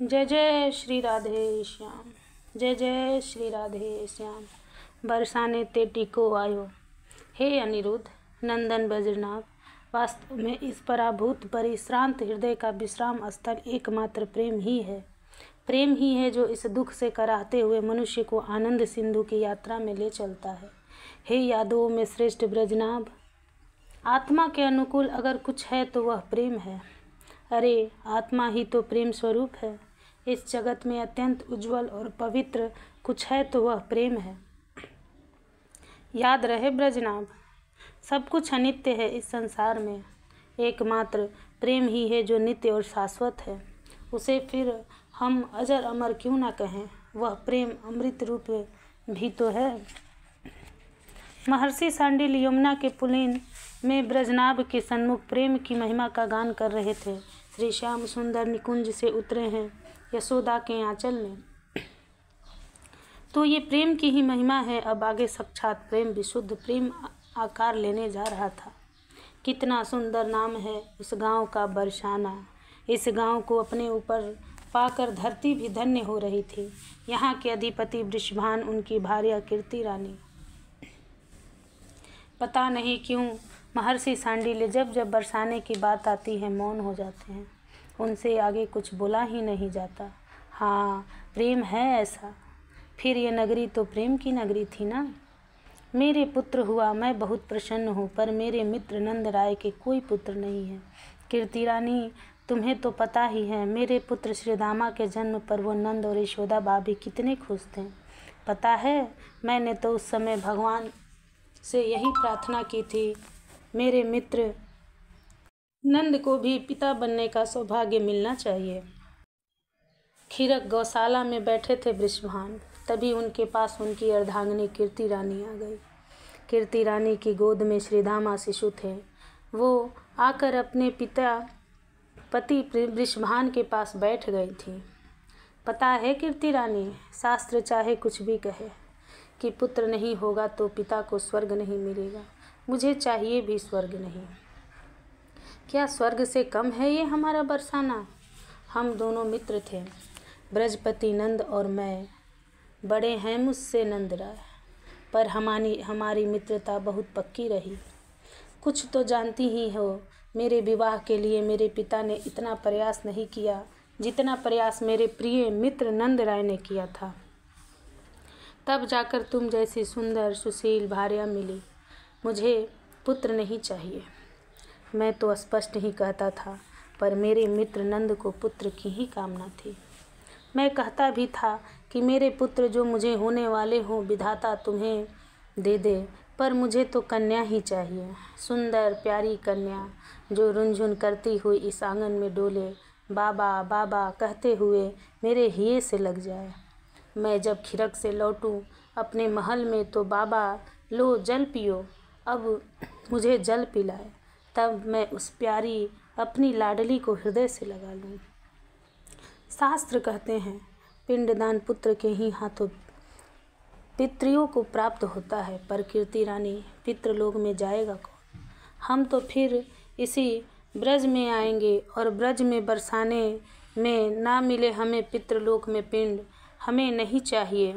जय जय श्री राधे श्याम, जय जय श्री राधे श्याम। बरसाने ते टीको आयो। हे अनिरुद्ध नंदन बज्रनाभ, वास्तव में इस पराभूत परिश्रांत हृदय का विश्राम स्थल एकमात्र प्रेम ही है। प्रेम ही है जो इस दुख से कराहते हुए मनुष्य को आनंद सिंधु की यात्रा में ले चलता है। हे यादवों में श्रेष्ठ ब्रजनाभ, आत्मा के अनुकूल अगर कुछ है तो वह प्रेम है। अरे आत्मा ही तो प्रेम स्वरूप है। इस जगत में अत्यंत उज्जवल और पवित्र कुछ है तो वह प्रेम है। याद रहे ब्रजनाभ, सब कुछ अनित्य है इस संसार में, एकमात्र प्रेम ही है जो नित्य और शाश्वत है। उसे फिर हम अजर अमर क्यों ना कहें, वह प्रेम अमृत रूप भी तो है। महर्षि सांडिल यमुना के पुलिन में ब्रजनाभ के सन्मुख प्रेम की महिमा का गान कर रहे थे। श्री श्याम सुंदर निकुंज से उतरे हैं यशोदा के आंचल में, तो ये प्रेम की ही महिमा है। अब आगे साक्षात प्रेम विशुद्ध प्रेम आकार लेने जा रहा था। कितना सुंदर नाम है उस गांव का, बरसाना। इस गांव को अपने ऊपर पाकर धरती भी धन्य हो रही थी। यहाँ के अधिपति वृषभान, उनकी भार्या कीर्ति रानी। पता नहीं क्यों महर्षि सांडिल्य जब जब बरसाने की बात आती है मौन हो जाते हैं। उनसे आगे कुछ बोला ही नहीं जाता। हाँ, प्रेम है ऐसा। फिर ये नगरी तो प्रेम की नगरी थी ना। मेरे पुत्र हुआ, मैं बहुत प्रसन्न हूँ, पर मेरे मित्र नंद राय के कोई पुत्र नहीं है। कीर्ति रानी, तुम्हें तो पता ही है मेरे पुत्र श्रीदामा के जन्म पर वो नंद और यशोदा भाभी कितने खुश थे। पता है, मैंने तो उस समय भगवान से यही प्रार्थना की थी, मेरे मित्र नंद को भी पिता बनने का सौभाग्य मिलना चाहिए। खीरक गौशाला में बैठे थे वृषभान, तभी उनके पास उनकी अर्धांगिनी कीर्ति रानी आ गई। कीर्ति रानी की गोद में श्रीदामा शिशु थे। वो आकर अपने पति वृषभान के पास बैठ गई थी। पता है कीर्ति रानी, शास्त्र चाहे कुछ भी कहे कि पुत्र नहीं होगा तो पिता को स्वर्ग नहीं मिलेगा। मुझे चाहिए भी स्वर्ग नहीं। क्या स्वर्ग से कम है ये हमारा बरसाना? हम दोनों मित्र थे, ब्रजपति नंद और मैं। बड़े हैं मुझसे नंद राय, पर हमारी मित्रता बहुत पक्की रही। कुछ तो जानती ही हो, मेरे विवाह के लिए मेरे पिता ने इतना प्रयास नहीं किया जितना प्रयास मेरे प्रिय मित्र नंद राय ने किया था। तब जाकर तुम जैसी सुंदर सुशील भार्या मिली। मुझे पुत्र नहीं चाहिए, मैं तो स्पष्ट ही कहता था, पर मेरे मित्र नंद को पुत्र की ही कामना थी। मैं कहता भी था कि मेरे पुत्र जो मुझे होने वाले हों विधाता तुम्हें दे दे, पर मुझे तो कन्या ही चाहिए, सुंदर प्यारी कन्या जो रुनझुन करती हुई इस आंगन में डोले, बाबा बाबा कहते हुए मेरे हिये से लग जाए। मैं जब खीरक से लौटूं अपने महल में तो बाबा लो जल पियो, अब मुझे जल पिलाए, तब मैं उस प्यारी अपनी लाडली को हृदय से लगा लूँ। शास्त्र कहते हैं पिंडदान पुत्र के ही हाथों पितरियों को प्राप्त होता है, पर कीर्ति रानी पितृलोक में जाएगा कौन? हम तो फिर इसी ब्रज में आएंगे और ब्रज में बरसाने में ना मिले हमें पितृलोक में पिंड, हमें नहीं चाहिए।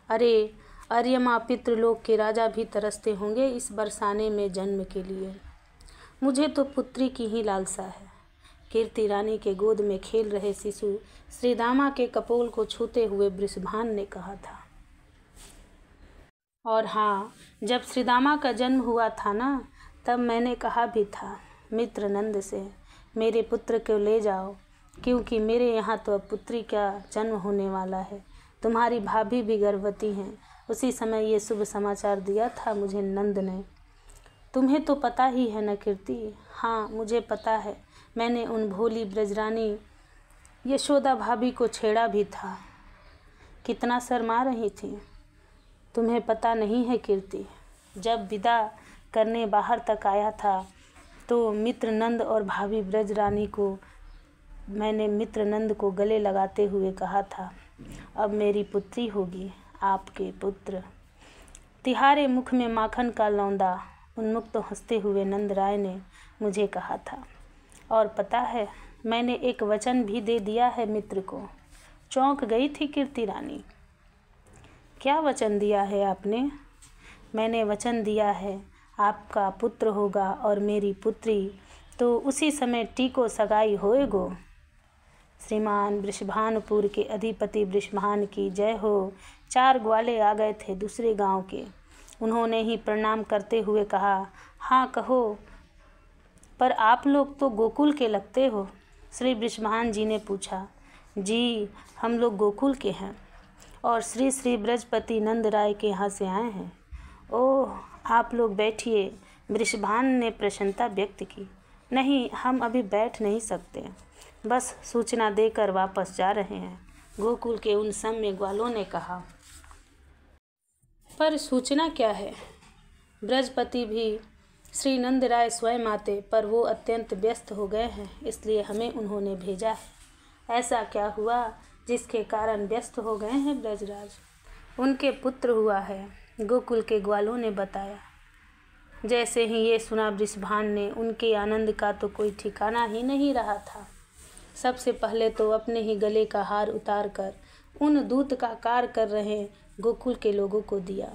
अरे अर्यमा पितृलोक के राजा भी तरसते होंगे इस बरसाने में जन्म के लिए। मुझे तो पुत्री की ही लालसा है। कीर्ति रानी के गोद में खेल रहे शिशु श्रीदामा के कपोल को छूते हुए वृषभान ने कहा था। और हाँ, जब श्रीदामा का जन्म हुआ था ना, तब मैंने कहा भी था मित्र नंद से, मेरे पुत्र को ले जाओ, क्योंकि मेरे यहाँ तो अब पुत्री का जन्म होने वाला है। तुम्हारी भाभी भी गर्भवती हैं। उसी समय ये शुभ समाचार दिया था मुझे नंद ने। तुम्हें तो पता ही है न कीर्ति? हाँ, मुझे पता है। मैंने उन भोली ब्रजरानी यशोदा भाभी को छेड़ा भी था। कितना शर्मा रही थी। तुम्हें पता नहीं है कीर्ति, जब विदा करने बाहर तक आया था तो मित्र नंद और भाभी ब्रजरानी को मैंने मित्र नंद को गले लगाते हुए कहा था, अब मेरी पुत्री होगी, आपके पुत्र। तिहारे मुख में माखन का लौंदा उन्मुक्त हंसते हुए नंद राय ने मुझे कहा था। और पता है मैंने एक वचन भी दे दिया है मित्र को। चौंक गई थी कीर्ति रानी। क्या वचन दिया है आपने? मैंने वचन दिया है आपका पुत्र होगा और मेरी पुत्री, तो उसी समय टीको सगाई होएगो। श्रीमान वृषभानुपुर के अधिपति वृषभान की जय हो। 4 ग्वाले आ गए थे दूसरे गांव के। उन्होंने ही प्रणाम करते हुए कहा, हाँ कहो, पर आप लोग तो गोकुल के लगते हो। श्री वृषभान जी ने पूछा, जी हम लोग गोकुल के हैं और श्री श्री बृहस्पति नंद राय के यहाँ से आए हैं। ओह, आप लोग बैठिए। वृषभान ने प्रसन्नता व्यक्त की। नहीं, हम अभी बैठ नहीं सकते, बस सूचना देकर वापस जा रहे हैं, गोकुल के उन सौम्य ग्वालों ने कहा। पर सूचना क्या है? बृहस्पति भी श्री नंद राय स्वयं आते, पर वो अत्यंत व्यस्त हो गए हैं, इसलिए हमें उन्होंने भेजा है। ऐसा क्या हुआ जिसके कारण व्यस्त हो गए हैं ब्रजराज? उनके पुत्र हुआ है, गोकुल के ग्वालों ने बताया। जैसे ही ये सुना वृषभान ने, उनके आनंद का तो कोई ठिकाना ही नहीं रहा था। सबसे पहले तो अपने ही गले का हार उतार कर उन दूत का कार कर रहे गोकुल के लोगों को दिया।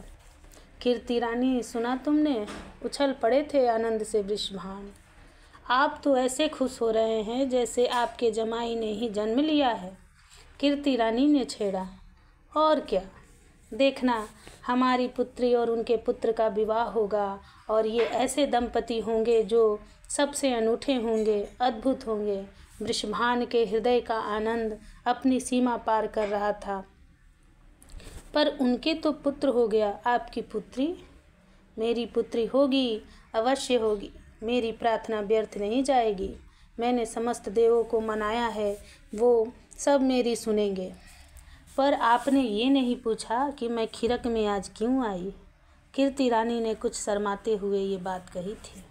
कीर्ति रानी, सुना तुमने? उछल पड़े थे आनंद से वृषभान। आप तो ऐसे खुश हो रहे हैं जैसे आपके जमाई ने ही जन्म लिया है, कीर्ति रानी ने छेड़ा। और क्या, देखना हमारी पुत्री और उनके पुत्र का विवाह होगा और ये ऐसे दंपति होंगे जो सबसे अनूठे होंगे, अद्भुत होंगे। वृषभान के हृदय का आनंद अपनी सीमा पार कर रहा था। पर उनके तो पुत्र हो गया, आपकी पुत्री? मेरी पुत्री होगी, अवश्य होगी। मेरी प्रार्थना व्यर्थ नहीं जाएगी। मैंने समस्त देवों को मनाया है, वो सब मेरी सुनेंगे। पर आपने ये नहीं पूछा कि मैं खिरक में आज क्यों आई? कीर्ति रानी ने कुछ शर्माते हुए ये बात कही थी।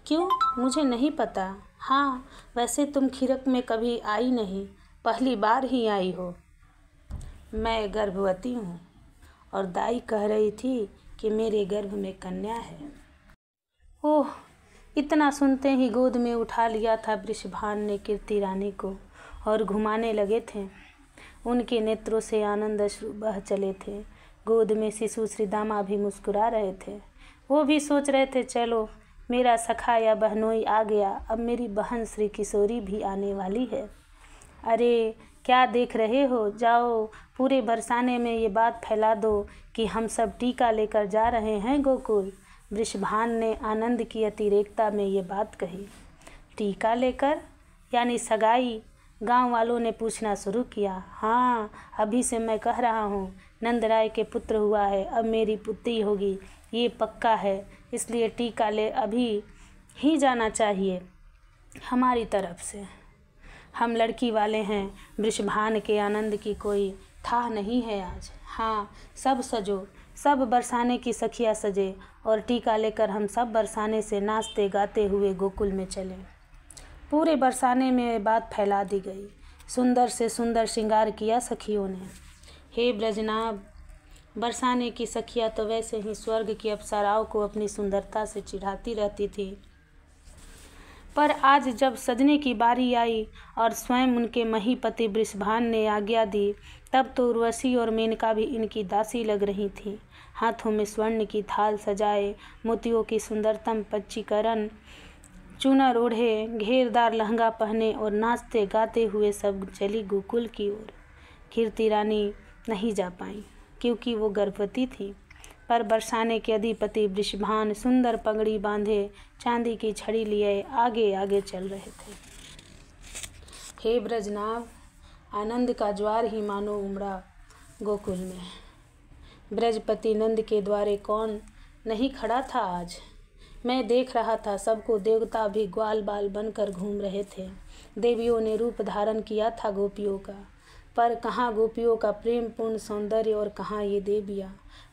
क्यों? मुझे नहीं पता। हाँ, वैसे तुम खिरक में कभी आई नहीं, पहली बार ही आई हो। मैं गर्भवती हूँ और दाई कह रही थी कि मेरे गर्भ में कन्या है। ओह, इतना सुनते ही गोद में उठा लिया था वृषभान ने कीर्ति रानी को और घुमाने लगे थे। उनके नेत्रों से आनंद अश्रु बह चले थे। गोद में शिशु श्रीदामा भी मुस्कुरा रहे थे। वो भी सोच रहे थे, चलो मेरा सखा या बहनोई आ गया, अब मेरी बहन श्री किशोरी भी आने वाली है। अरे क्या देख रहे हो, जाओ पूरे बरसाने में ये बात फैला दो कि हम सब टीका लेकर जा रहे हैं गोकुल। वृषभान ने आनंद की अतिरेकता में ये बात कही। टीका लेकर यानी सगाई? गांव वालों ने पूछना शुरू किया। हाँ, अभी से मैं कह रहा हूँ, नंदराय के पुत्र हुआ है, अब मेरी पुत्री होगी, ये पक्का है, इसलिए टीका ले अभी ही जाना चाहिए हमारी तरफ से। हम लड़की वाले हैं, वृषभान के आनंद की कोई था नहीं है आज। हाँ, सब सजो, सब बरसाने की सखियाँ सजे और टीका लेकर हम सब बरसाने से नाचते गाते हुए गोकुल में चले। पूरे बरसाने में बात फैला दी गई। सुंदर से सुंदर श्रृंगार किया सखियों ने। हे ब्रजनाभ, बरसाने की सखियाँ तो वैसे ही स्वर्ग की अप्सराओं को अपनी सुंदरता से चिढ़ाती रहती थी, पर आज जब सजने की बारी आई और स्वयं उनके महीपति वृषभान ने आज्ञा दी, तब तो उर्वशी और मेनका भी इनकी दासी लग रही थी। हाथों में स्वर्ण की थाल सजाए, मोतियों की सुंदरतम पच्चीकरण, चूनर ओढ़े, घेरदार लहंगा पहने और नाचते गाते हुए सब चली गोकुल की ओर। कीर्ति रानी नहीं जा पाई क्योंकि वो गर्भवती थी, पर बरसाने के अधिपति वृषभान सुंदर पगड़ी बांधे, चांदी की छड़ी लिए आगे आगे चल रहे थे। हे ब्रजनाभ, आनंद का ज्वार ही मानो उमड़ा गोकुल में। ब्रजपति नंद के द्वारे कौन नहीं खड़ा था आज? मैं देख रहा था, सबको देवता भी ग्वाल बाल बनकर घूम रहे थे। देवियों ने रूप धारण किया था गोपियों का, पर कहाँ गोपियों का प्रेम पूर्ण सौंदर्य और कहाँ ये देवियाँ।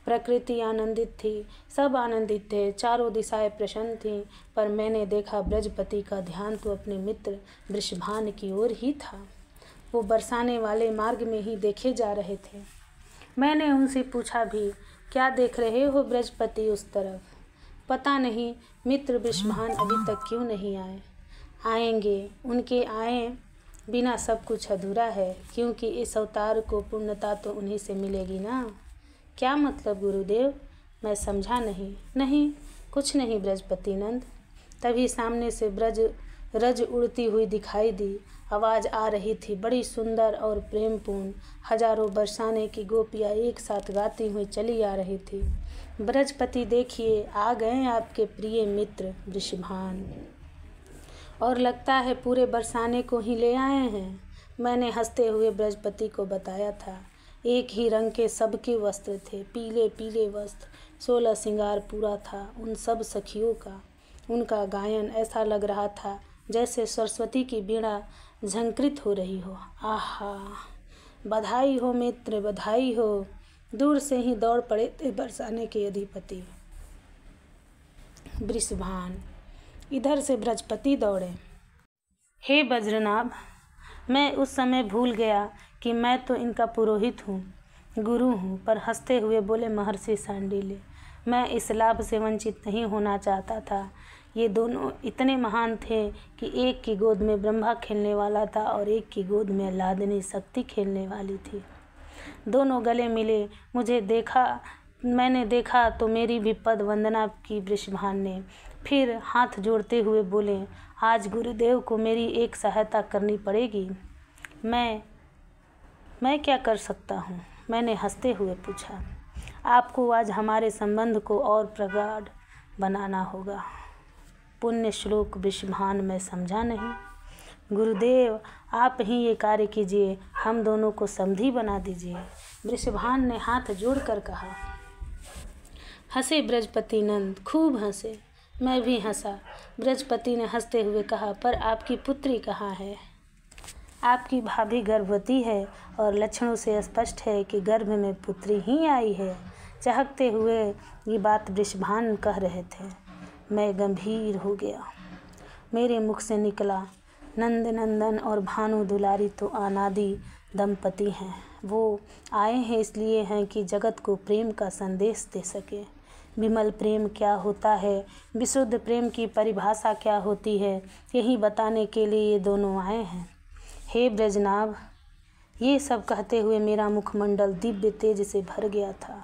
प्रकृति आनंदित थी, सब आनंदित थे, चारों दिशाएं प्रसन्न थीं, पर मैंने देखा ब्रजपति का ध्यान तो अपने मित्र वृषभान की ओर ही था। वो बरसाने वाले मार्ग में ही देखे जा रहे थे। मैंने उनसे पूछा भी, क्या देख रहे हो ब्रजपति उस तरफ? पता नहीं मित्र वृषभान अभी तक क्यों नहीं आए। आएंगे, उनके आए बिना सब कुछ अधूरा है, क्योंकि इस अवतार को पूर्णता तो उन्हीं से मिलेगी ना। क्या मतलब गुरुदेव? मैं समझा नहीं। नहीं, कुछ नहीं बृहस्पति नंद। तभी सामने से रज उड़ती हुई दिखाई दी। आवाज़ आ रही थी बड़ी सुंदर और प्रेमपूर्ण। हजारों बरसाने की गोपियाँ एक साथ गाती हुई चली आ रही थी। बृहस्पति देखिए, आ गए आपके प्रिय मित्र वृषभान, और लगता है पूरे बरसाने को ही ले आए हैं। मैंने हंसते हुए बृहस्पति को बताया था। एक ही रंग के सबके वस्त्र थे, पीले पीले वस्त्र। 16 श्रृंगार पूरा था उन सब सखियों का। उनका गायन ऐसा लग रहा था जैसे सरस्वती की वीणा झंकृत हो रही हो। आहा, बधाई हो मित्र, बधाई हो। दूर से ही दौड़ पड़े थे बरसाने के अधिपति वृषभान। इधर से बृहस्पति दौड़े। हे वज्रनाभ, मैं उस समय भूल गया कि मैं तो इनका पुरोहित हूँ, गुरु हूँ। पर हंसते हुए बोले महर्षि सांडिल्य, मैं इस लाभ से वंचित नहीं होना चाहता था। ये दोनों इतने महान थे कि एक की गोद में ब्रह्मा खेलने वाला था और एक की गोद में लादनी शक्ति खेलने वाली थी। दोनों गले मिले। मैंने देखा तो मेरी भी पद वंदना की वृषभान ने। फिर हाथ जोड़ते हुए बोले, आज गुरुदेव को मेरी एक सहायता करनी पड़ेगी। मैं क्या कर सकता हूँ? मैंने हंसते हुए पूछा। आपको आज हमारे संबंध को और प्रगाढ़ बनाना होगा। पुण्य श्लोक वृषभान मैं समझा नहीं। गुरुदेव, आप ही ये कार्य कीजिए, हम दोनों को समधी बना दीजिए, वृषभान ने हाथ जोड़कर कहा। हंसे बृहस्पति नंद, खूब हंसे। मैं भी हंसा। बृहस्पति ने हंसते हुए कहा, पर आपकी पुत्री कहाँ है? आपकी भाभी गर्भवती है और लक्षणों से स्पष्ट है कि गर्भ में पुत्री ही आई है। चहकते हुए ये बात वृषभान कह रहे थे। मैं गंभीर हो गया। मेरे मुख से निकला, नंद नंदन और भानु दुलारी तो अनादि दंपति हैं। वो आए हैं इसलिए हैं कि जगत को प्रेम का संदेश दे सके। विमल प्रेम क्या होता है, विशुद्ध प्रेम की परिभाषा क्या होती है, यही बताने के लिए ये दोनों आए हैं। हे ब्रजनाभ, ये सब कहते हुए मेरा मुखमंडल दिव्य तेज से भर गया था।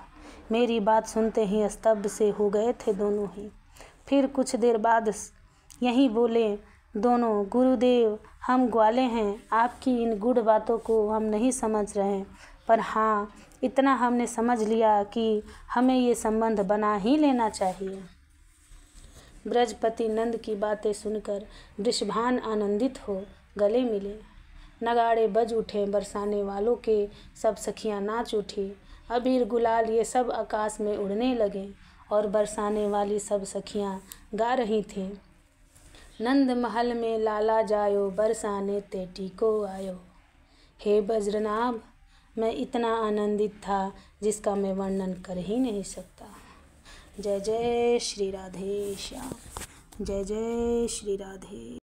मेरी बात सुनते ही स्तब्ध से हो गए थे दोनों ही। फिर कुछ देर बाद यहीं बोले दोनों, गुरुदेव, हम ग्वाले हैं, आपकी इन गूढ़ बातों को हम नहीं समझ रहे, पर हाँ, इतना हमने समझ लिया कि हमें ये संबंध बना ही लेना चाहिए। बृहस्पति नंद की बातें सुनकर वृषभान आनंदित हो गले मिले। नगाड़े बज उठे, बरसाने वालों के सब सखियां नाच उठी। अबीर गुलाल ये सब आकाश में उड़ने लगे और बरसाने वाली सब सखियां गा रही थीं। नंद महल में लाला जायो, बरसाने तेटी को आयो। हे वज्रनाभ, मैं इतना आनंदित था जिसका मैं वर्णन कर ही नहीं सकता। जय जय श्री राधे श्याम। जय जय श्री राधे।